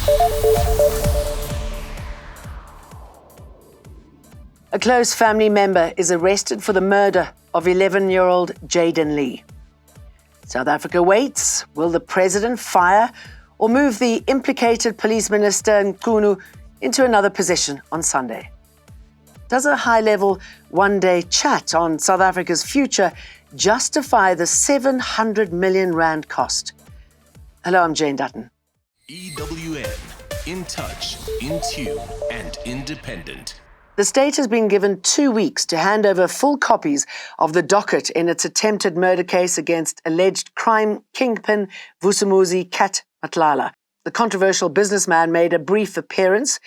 A close family member is arrested for the murder of 11-year-old Jayden Lee. South Africa waits. Will the president fire or move the implicated police minister Mchunu into another position on Sunday? Does a high-level one-day chat on South Africa's future justify the 700 million rand cost? Hello, I'm Jane Dutton. EWN, in touch, in tune, and independent. The state has been given 2 weeks to hand over full copies of the docket in its attempted murder case against alleged crime kingpin Vusumuzi Kat Matlala. The controversial businessman made a brief appearance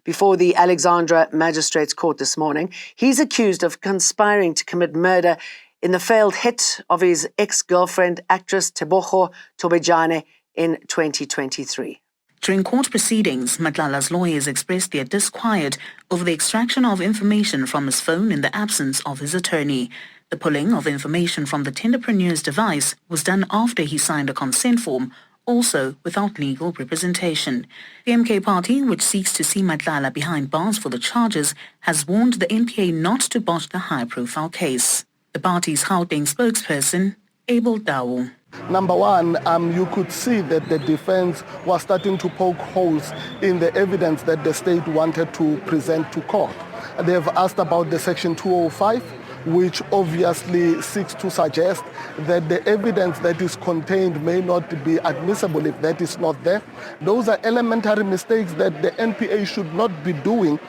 before the Alexandra Magistrates Court this morning. He's accused of conspiring to commit murder in the failed hit of his ex-girlfriend, actress Tebogo Tobejane, in 2023. During court proceedings, Matlala's lawyers expressed their disquiet over the extraction of information from his phone in the absence of his attorney. The pulling of information from the tenderpreneur's device was done after he signed a consent form, also without legal representation. The MK party, which seeks to see Matlala behind bars for the charges, has warned the NPA not to botch the high-profile case. The party's Gauteng spokesperson, Abel Dawo. Number one, you could see that the defense was starting to poke holes in the evidence that the state wanted to present to court. They've asked about the Section 205, which obviously seeks to suggest that the evidence that is contained may not be admissible if that is not there. Those are elementary mistakes that the NPA should not be doing.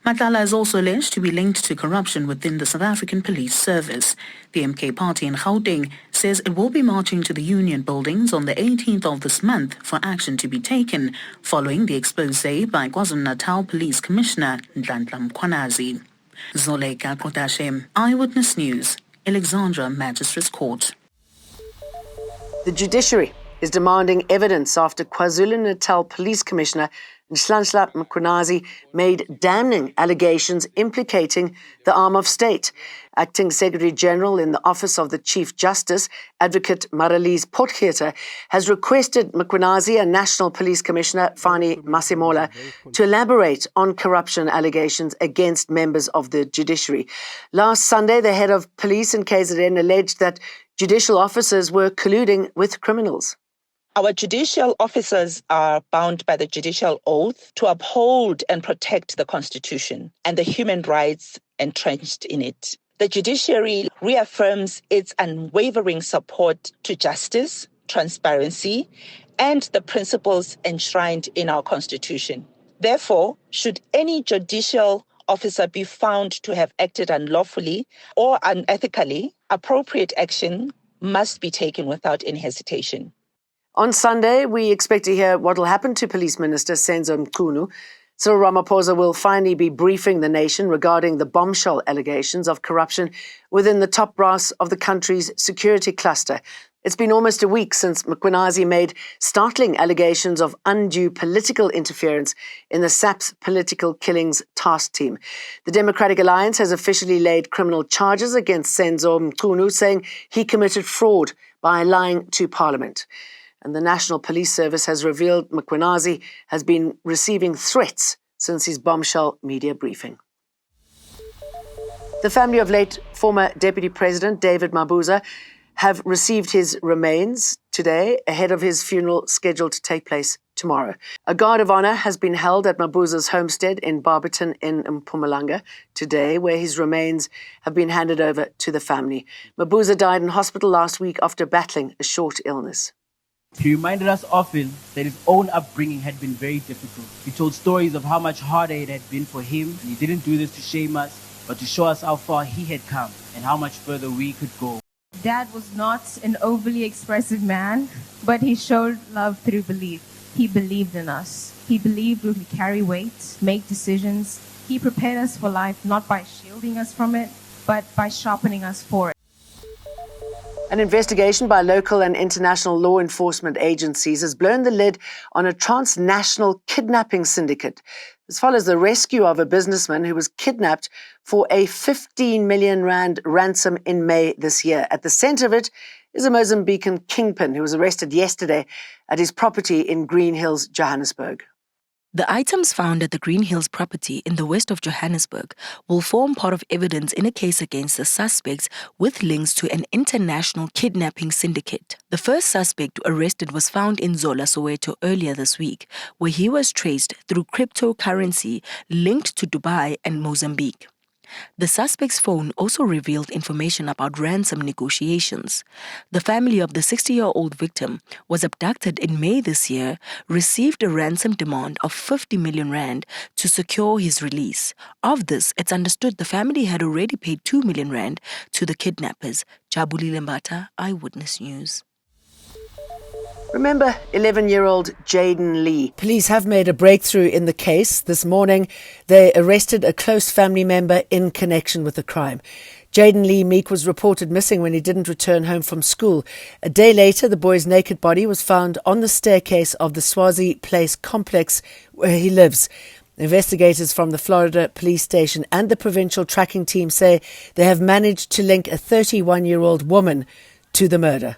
Matlala is also alleged to be linked to corruption within the South African Police Service. The MK party in Gauteng says it will be marching to the union buildings on the 18th of this month for action to be taken, following the exposé by KwaZulu-Natal Police Commissioner Nhlanhla Mkhwanazi. Zoleka Kotashe, Eyewitness News, Alexandra Magistrates Court. The judiciary is demanding evidence after KwaZulu-Natal Police Commissioner Nhlanhla Mkhwanazi made damning allegations implicating the arm of state. Acting Secretary General in the Office of the Chief Justice, Advocate Maralise Potgieter, has requested Mkhwanazi and National Police Commissioner Fani Masemola to elaborate on corruption allegations against members of the judiciary. Last Sunday, the head of police in KZN alleged that judicial officers were colluding with criminals. Our judicial officers are bound by the judicial oath to uphold and protect the Constitution and the human rights entrenched in it. The judiciary reaffirms its unwavering support to justice, transparency, and the principles enshrined in our Constitution. Therefore, should any judicial officer be found to have acted unlawfully or unethically, appropriate action must be taken without any hesitation. On Sunday, we expect to hear what will happen to Police Minister Senzo Mchunu. Cyril Ramaphosa will finally be briefing the nation regarding the bombshell allegations of corruption within the top brass of the country's security cluster. It's been almost a week since Mkhwanazi made startling allegations of undue political interference in the SAP's political killings task team. The Democratic Alliance has officially laid criminal charges against Senzo Mchunu, saying he committed fraud by lying to Parliament. And the National Police Service has revealed Mkhwanazi has been receiving threats since his bombshell media briefing. The family of late former Deputy President David Mabuza have received his remains today ahead of his funeral scheduled to take place tomorrow. A guard of honour has been held at Mabuza's homestead in Barberton in Mpumalanga today, where his remains have been handed over to the family. Mabuza died in hospital last week after battling a short illness. He reminded us often that his own upbringing had been very difficult. He told stories of how much harder it had been for him, and he didn't do this to shame us, but to show us how far he had come and how much further we could go. Dad was not an overly expressive man, but he showed love through belief. He believed in us. He believed we could carry weight, make decisions. He prepared us for life, not by shielding us from it, but by sharpening us for it. An investigation by local and international law enforcement agencies has blown the lid on a transnational kidnapping syndicate. This follows the rescue of a businessman who was kidnapped for a 15 million rand ransom in May this year. At the centre of it is a Mozambican kingpin who was arrested yesterday at his property in Green Hills, Johannesburg. The items found at the Green Hills property in the west of Johannesburg will form part of evidence in a case against the suspects with links to an international kidnapping syndicate. The first suspect arrested was found in Zola, Soweto earlier this week, where he was traced through cryptocurrency linked to Dubai and Mozambique. The suspect's phone also revealed information about ransom negotiations. The family of the 60-year-old victim was abducted in May this year, received a ransom demand of 50 million rand to secure his release. Of this, it's understood the family had already paid 2 million rand to the kidnappers. Jabulile Mbata, Eyewitness News. Remember 11-year-old Jayden Lee? Police have made a breakthrough in the case. This morning, they arrested a close family member in connection with the crime. Jayden Lee Meek was reported missing when he didn't return home from school. A day later, the boy's naked body was found on the staircase of the Swazi Place complex where he lives. Investigators from the Florida police station and the provincial tracking team say they have managed to link a 31-year-old woman to the murder.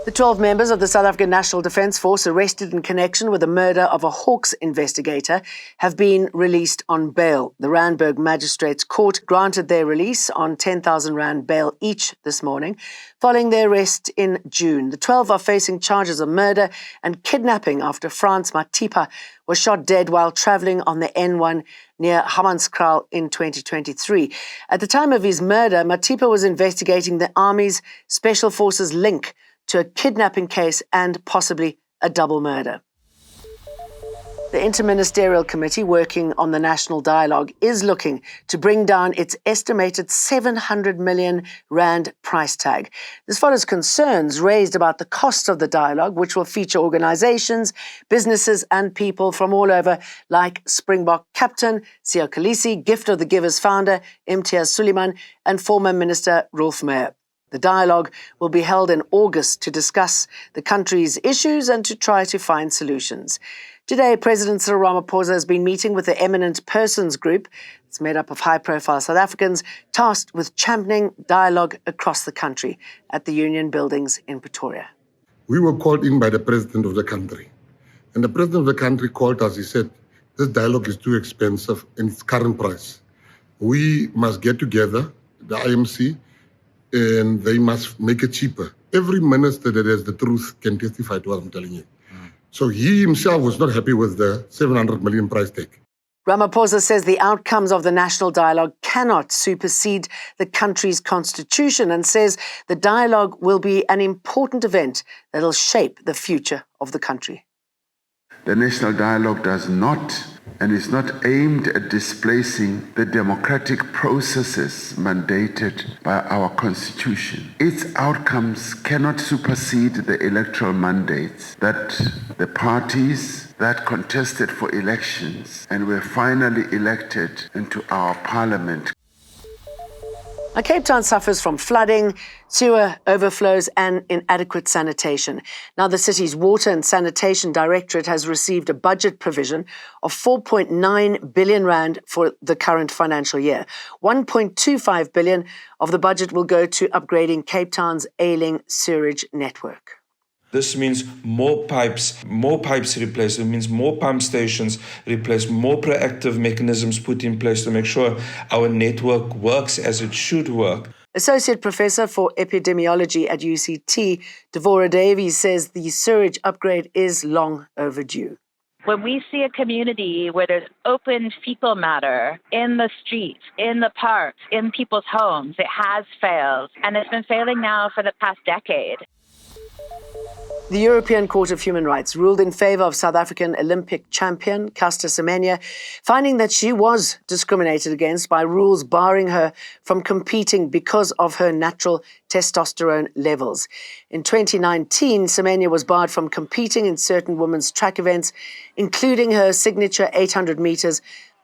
The 12 members of the South African National Defence Force arrested in connection with the murder of a Hawks investigator have been released on bail. The Randburg Magistrates Court granted their release on 10,000 Rand bail each this morning, following their arrest in June. The 12 are facing charges of murder and kidnapping after Frans Matipa was shot dead while travelling on the N1 near Hammanskraal in 2023. At the time of his murder, Matipa was investigating the Army's Special Forces link to a kidnapping case and possibly a double murder. The Interministerial Committee working on the National Dialogue is looking to bring down its estimated 700 million rand price tag. This follows concerns raised about the cost of the dialogue, which will feature organisations, businesses and people from all over, like Springbok captain Siya Kolisi, Gift of the Givers founder Imtiaz Suleiman and former Minister Rolf Meyer. The dialogue will be held in August to discuss the country's issues and to try to find solutions. Today, President Cyril Ramaphosa has been meeting with the Eminent Persons Group. It's made up of high-profile South Africans tasked with championing dialogue across the country at the Union Buildings in Pretoria. We were called in by the President of the country. And the President of the country called us. He said, this dialogue is too expensive in its current price. We must get together, the IMC, and they must make it cheaper. Every minister that has the truth can testify to what I'm telling you. So he himself was not happy with the 700 million price tag. Ramaphosa says the outcomes of the national dialogue cannot supersede the country's constitution and says the dialogue will be an important event that will shape the future of the country. The national dialogue does not and is not aimed at displacing the democratic processes mandated by our constitution. Its outcomes cannot supersede the electoral mandates that the parties that contested for elections and were finally elected into our parliament. Now, Cape Town suffers from flooding, sewer overflows and inadequate sanitation. Now, the city's Water and Sanitation Directorate has received a budget provision of 4.9 billion rand for the current financial year. 1.25 billion of the budget will go to upgrading Cape Town's ailing sewerage network. This means more pipes replaced. It means more pump stations replaced, more proactive mechanisms put in place to make sure our network works as it should work. Associate Professor for Epidemiology at UCT, Devora Davies, says the sewage upgrade is long overdue. When we see a community where there's open fecal matter in the streets, in the parks, in people's homes, it has failed. And it's been failing now for the past decade. The European Court of Human Rights ruled in favour of South African Olympic champion Caster Semenya, finding that she was discriminated against by rules barring her from competing because of her natural testosterone levels. In 2019, Semenya was barred from competing in certain women's track events, including her signature 800 metres,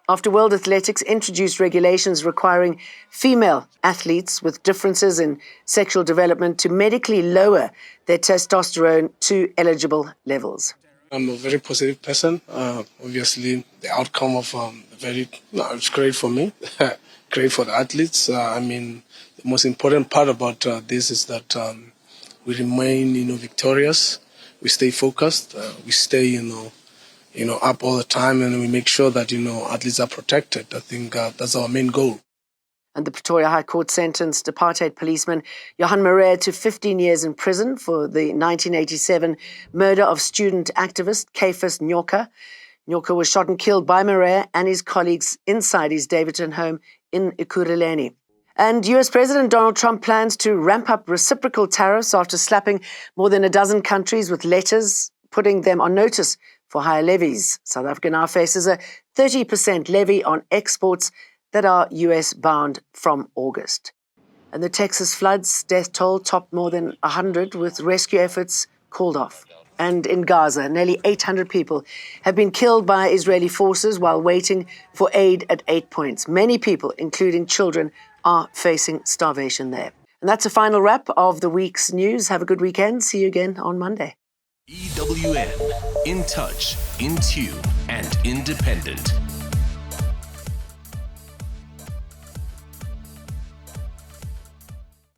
after World Athletics introduced regulations requiring female athletes with differences in sexual development to medically lower their testosterone to eligible levels. I'm a very positive person. Obviously, the outcome of it's great for me, great for the athletes. The most important part about this is that we remain, victorious. We stay focused. We stay, up all the time, and we make sure that, athletes are protected. I think that's our main goal. And the Pretoria High Court sentenced apartheid policeman Johan Marais to 15 years in prison for the 1987 murder of student activist Caiphus Nyoka. Nyoka was shot and killed by Marais and his colleagues inside his Davidson home in Ekurhuleni. And US President Donald Trump plans to ramp up reciprocal tariffs after slapping more than a dozen countries with letters, putting them on notice for higher levies. South Africa now faces a 30% levy on exports that are US-bound from August. And the Texas floods death toll topped more than 100 with rescue efforts called off. And in Gaza, nearly 800 people have been killed by Israeli forces while waiting for aid at 8 points. Many people, including children, are facing starvation there. And that's a final wrap of the week's news. Have a good weekend. See you again on Monday. EWN, in touch, in tune, and independent.